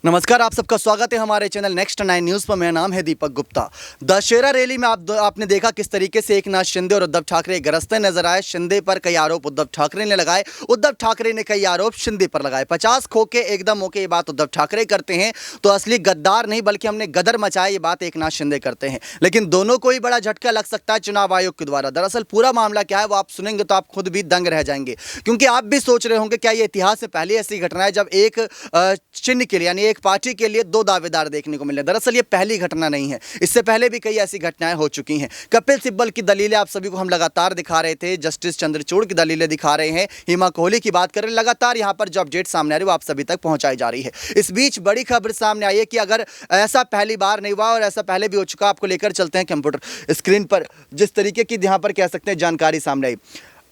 नमस्कार, आप सबका स्वागत है हमारे चैनल नेक्स्ट 9 न्यूज़ पर। मेरा नाम है दीपक गुप्ता। दशहरा रैली में आपने देखा किस तरीके से एकनाथ शिंदे और उद्धव ठाकरे गरजते नजर आए। शिंदे पर कई आरोप उद्धव ठाकरे ने लगाए, उद्धव ठाकरे ने कई आरोप शिंदे पर लगाए। 50 खोके एकदम होके ये बात उद्धव ठाकरे करते हैं तो असली गद्दार नहीं बल्कि हमने गदर मचाया ये बात एकनाथ शिंदे करते हैं। लेकिन दोनों को ही बड़ा झटका लग सकता है चुनाव आयोग के द्वारा। दरअसल पूरा मामला क्या है वो आप सुनेंगे तो आप खुद भी दंग रह जाएंगे, क्योंकि आप भी सोच रहे होंगे क्या ये इतिहास में पहली ऐसी घटना है जब एक चिन्ह के लिए यानी एक पार्टी के लिए दो दावेदार देखने को मिले। दरअसल ये पहली घटना नहीं है, इससे पहले भी कई ऐसी घटनाएं हो चुकी हैं। कपिल सिब्बल की दलीलें आप सभी को हम लगातार दिखा रहे थे, जस्टिस चंद्रचूड़ की दलीलें दिखा रहे हैं, हिमा कोहली की बात करें, लगातार यहां पर जो अपडेट सामने आ रही है वो आप सभी तक पहुंचाई जा रही है। इस बीच बड़ी खबर सामने आई है कि अगर ऐसा पहली बार नहीं हुआ और ऐसा पहले भी हो चुका, आपको लेकर चलते हैं कंप्यूटर स्क्रीन पर जिस तरीके की यहां पर कह सकते हैं जानकारी सामने आई।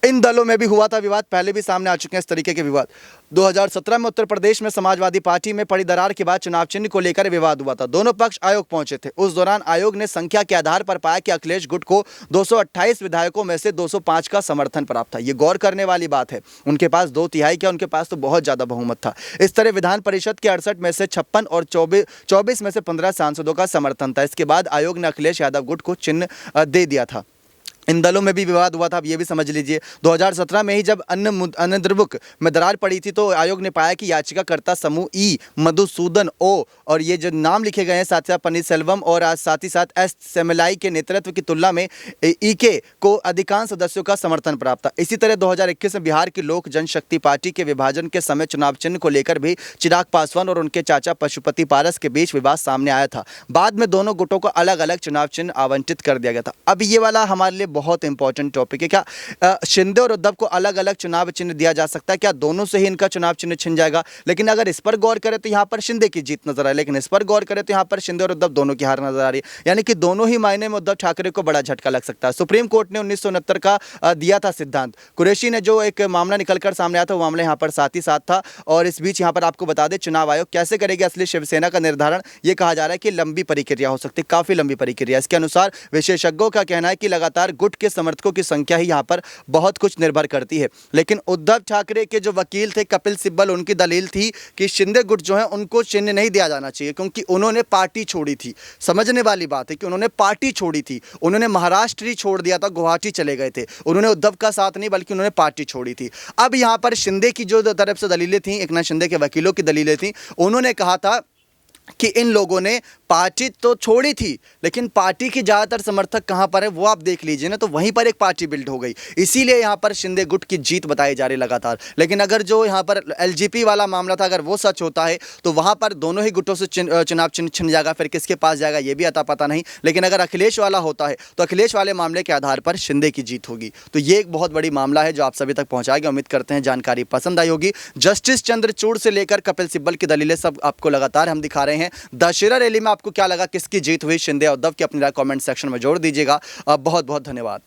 इन दलों में भी हुआ था विवाद, पहले भी सामने आ चुके हैं इस तरीके के विवाद। 2017 में उत्तर प्रदेश में समाजवादी पार्टी में पड़ी दरार के बाद चुनाव चिन्ह को लेकर विवाद हुआ था। दोनों पक्ष आयोग पहुंचे थे। उस दौरान आयोग ने संख्या के आधार पर पाया कि अखिलेश गुट को 228 विधायकों में से 205 का समर्थन प्राप्त था। ये गौर करने वाली बात है, उनके पास 2/3 क्या, उनके पास तो बहुत ज्यादा बहुमत था। इस तरह विधान परिषद के 68 में से 56 और 24 में से 15 सांसदों का समर्थन था। इसके बाद आयोग ने अखिलेश यादव गुट को चिन्ह दे दिया था। इन दलों में भी विवाद हुआ था, अब ये भी समझ लीजिए। 2017 में ही जब अन्य द्रवुक में दरार पड़ी थी तो आयोग ने पाया कि याचिकाकर्ता समूह ई, मधुसूदन ओ और ये जो नाम लिखे गए हैं साथ ही साथ पन्नीरसेल्वम और साथ ही साथ एस सेमलाई के नेतृत्व की तुलना में ईके को अधिकांश सदस्यों का समर्थन प्राप्त था। इसी तरह 2021 में बिहार की लोक जनशक्ति पार्टी के विभाजन के समय चुनाव चिन्ह को लेकर भी चिराग पासवान और उनके चाचा पशुपति पारस के बीच विवाद सामने आया था। बाद में दोनों गुटों को अलग अलग चुनाव चिन्ह आवंटित कर दिया गया था। अब ये वाला हमारे लिए बहुत इंपॉर्टेंट टॉपिक है। क्या शिंदे और उद्धव को अलग अलग चुनाव चिन्ह दिया जा सकता है? क्या दोनों से ही इनका चुनाव चिन्ह छिन जाएगा? लेकिन अगर इस पर गौर करें तो यहां पर शिंदे की जीत नजर आ रही है, लेकिन इस पर गौर करें तो यहां पर शिंदे और उद्धव दोनों की हार नजर आ रही है। यानी कि दोनों ही मायने में उद्धव ठाकरे को बड़ा झटका लग सकता है। सुप्रीम कोर्ट ने 1969 का दिया था सिद्धांत। कुरैशी ने जो एक मामला निकलकर सामने आया था वो मामला यहां पर साथ ही साथ था। और इस बीच यहां पर आपको बता दें चुनाव आयोग कैसे करेगा असली शिवसेना का निर्धारण। यह कहा जा रहा है कि लंबी प्रक्रिया हो सकती है, काफी लंबी प्रक्रिया। इसके अनुसार विशेषज्ञों का कहना है कि लगातार गुट के समर्थकों की संख्या ही यहां पर बहुत कुछ निर्भर करती है। लेकिन उद्धव ठाकरे के जो वकील थे कपिल सिब्बल, उनकी दलील थी कि शिंदे गुट जो है उनको चिन्ह नहीं दिया जाना चाहिए क्योंकि उन्होंने पार्टी छोड़ी थी। समझने वाली बात है कि उन्होंने पार्टी छोड़ी थी, उन्होंने महाराष्ट्र ही छोड़ दिया था, गुवाहाटी चले गए थे। उन्होंने उद्धव का साथ नहीं बल्कि उन्होंने पार्टी छोड़ी थी। अब यहां पर शिंदे की जो तरफ से दलीलें थी, एकनाथ शिंदे के वकीलों की दलीलें थी, उन्होंने कहा था कि इन लोगों ने पार्टी तो छोड़ी थी लेकिन पार्टी की ज़्यादातर समर्थक कहां पर है वो आप देख लीजिए ना, तो वहीं पर एक पार्टी बिल्ड हो गई। इसीलिए यहां पर शिंदे गुट की जीत बताई जा रही लगातार। लेकिन अगर जो यहां पर एलजीपी वाला मामला था अगर वो सच होता है तो वहां पर दोनों ही गुटों से चुनाव चिन्ह छिन जाएगा, फिर किसके पास जाएगा ये भी अता पता नहीं। लेकिन अगर अखिलेश वाला होता है तो अखिलेश वाले मामले के आधार पर शिंदे की जीत होगी। तो ये एक बहुत बड़ी मामला है जो आप सभी तक पहुंचाया गया। उम्मीद करते हैं जानकारी पसंद आई होगी। जस्टिस चंद्रचूड़ से लेकर कपिल सिब्बल की दलीलें सब आपको लगातार हम दिखा रहे हैं। दशहरा रैली में आपको क्या लगा, किसकी जीत हुई, शिंदे और उद्धव की? अपनी राय कमेंट सेक्शन में जोड़ दीजिएगा। बहुत बहुत धन्यवाद।